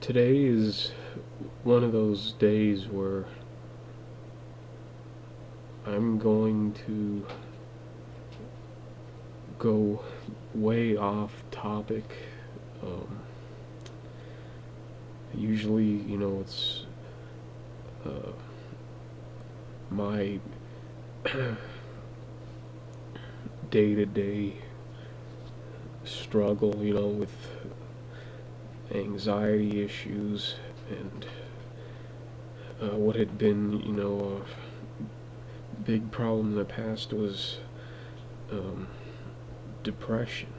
Today is one of those days where I'm going to go way off topic. Um, Usually, it's uh, my day-to-day struggle, with anxiety issues and what had been, a big problem in the past was um, depression.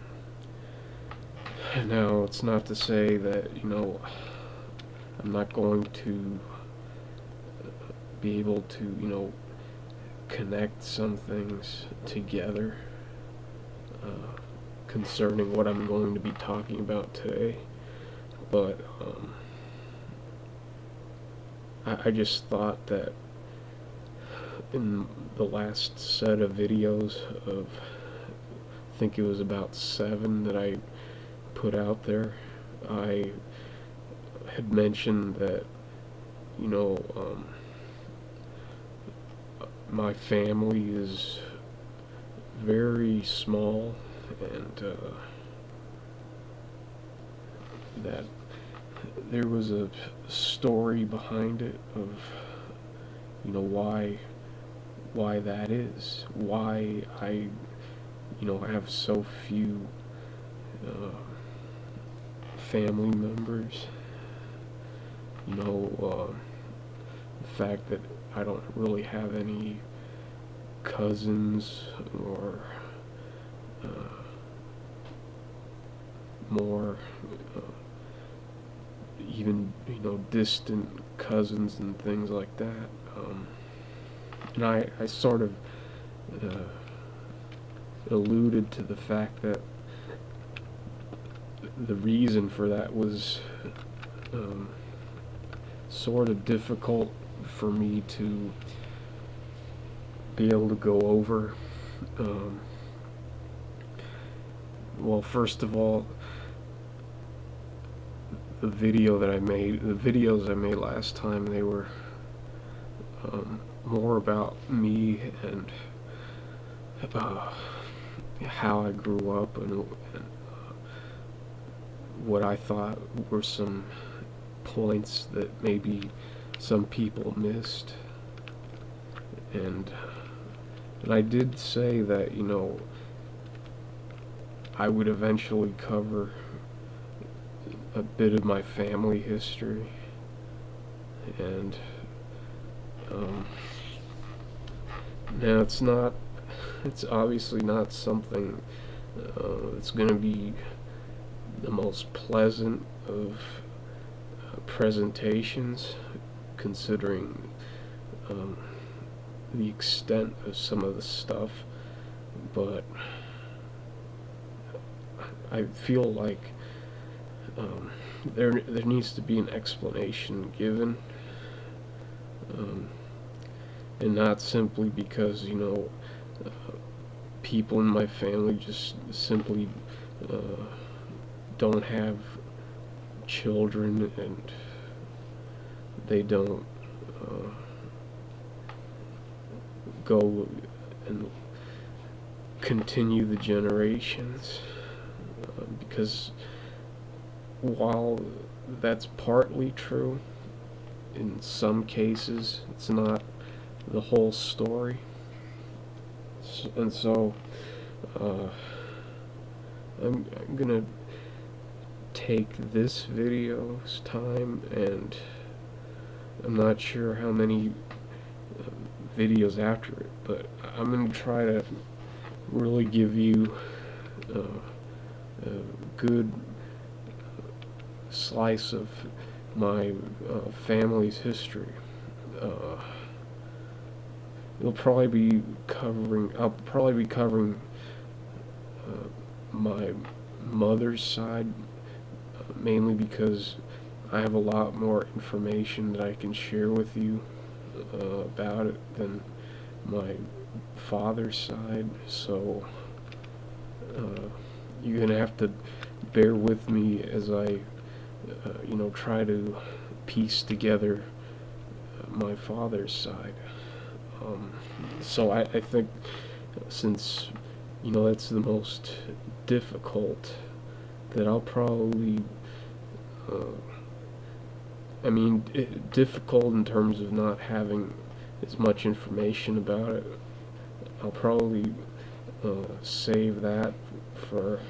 Now, it's not to say that, I'm not going to be able to, connect some things together concerning what I'm going to be talking about today, but I just thought that in the last set of videos of, I think it was about 7 that I put out there, I had mentioned that, you know, um, my family is very small, and that there was a story behind it of, why that is, why I, have so few uh, family members. The fact that I don't really have any cousins or uh, more even distant cousins and things like that. And I sort of uh, alluded to the fact that the reason for that was um, sort of difficult for me to be able to go over. Um, well, first of all, the videos I made last time, they were more about me and how I grew up, and what I thought were some points that maybe some people missed. And I did say that, I would eventually cover a bit of my family history, and now it's obviously not something that's going to be the most pleasant of presentations, considering um, the extent of some of the stuff, but I feel like there needs to be an explanation given, um, and not simply because people in my family just simply uh, don't have children, and they don't go and continue the generations, because while that's partly true, in some cases it's not the whole story. And so uh, I'm gonna take this video's time, and I'm not sure how many videos after it, but I'm gonna try to really give you a good slice of my family's history. Uh, I'll probably be covering my mother's side, mainly because I have a lot more information that I can share with you about it than my father's side. So you're gonna have to bear with me as I try to piece together my father's side. So I think since that's the most difficult, that I'll probably uh, difficult in terms of not having as much information about it. I'll probably save that for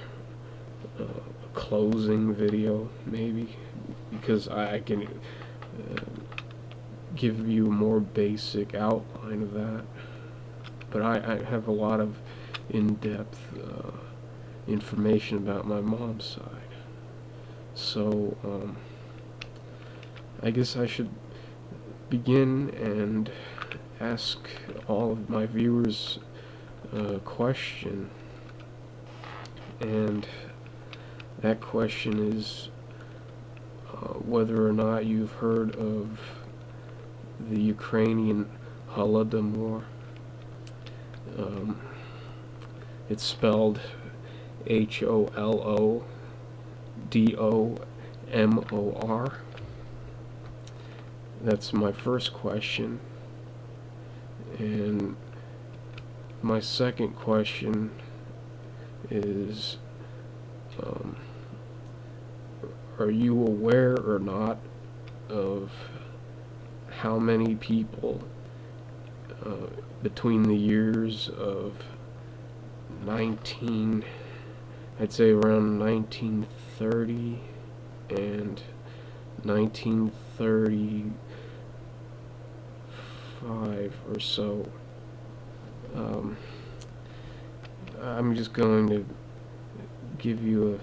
a closing video, maybe, because I can give you a more basic outline of that. But I have a lot of in-depth information about my mom's side. So I guess I should begin and ask all of my viewers a question, and that question is whether or not you've heard of the Ukrainian Holodomor. It's spelled HOLODOMOR. That's my first question. And my second question is, are you aware or not of how many people between the years of I'd say around 1930 and 1935 or so. I'm just going to give you a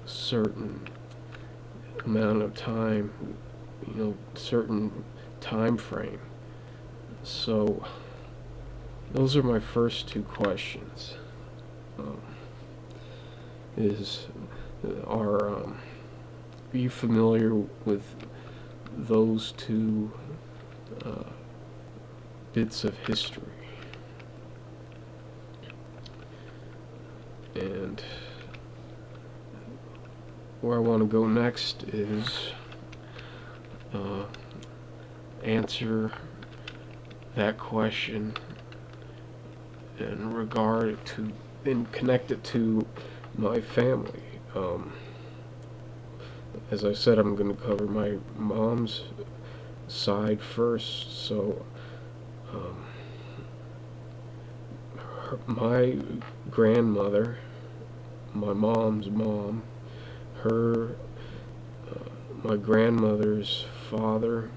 certain amount of time, certain time frame. So those are my first two questions. Are you familiar with those two bits of history? And where I want to go next is answer that question and connect it to my family. As I said, I'm going to cover my mom's side first. So my grandmother, my mom's mom, my grandmother's father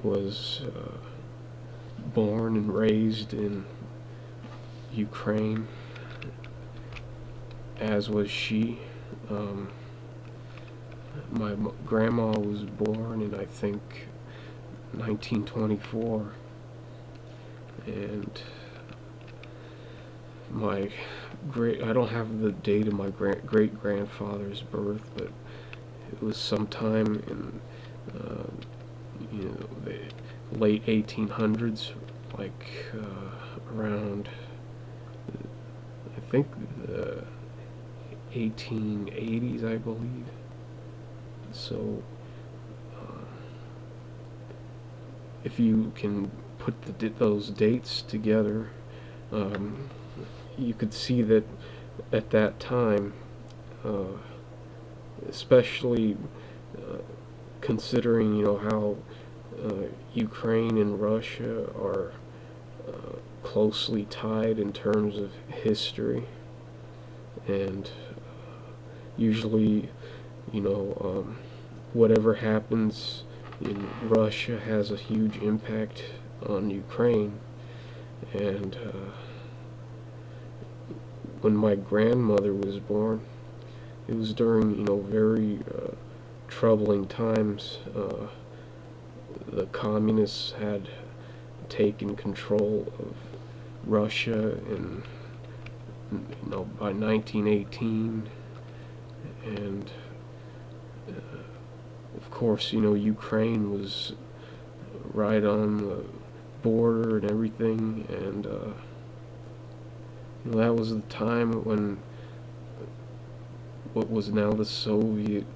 was born and raised in Ukraine, as was she. My grandma was born in, I think, 1924, and I don't have the date of my great-grandfather's birth, but it was sometime in the late 1800s, like around, I think, the 1880s, I believe. So if you can put those dates together, you could see that at that time, especially considering how Ukraine and Russia are closely tied in terms of history, and usually whatever happens in Russia has a huge impact on Ukraine. And when my grandmother was born, it was during very troubling times. The communists had taken control of Russia by 1918, and of course Ukraine was right on the border and everything, and that was the time when what was now the Soviet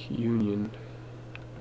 Union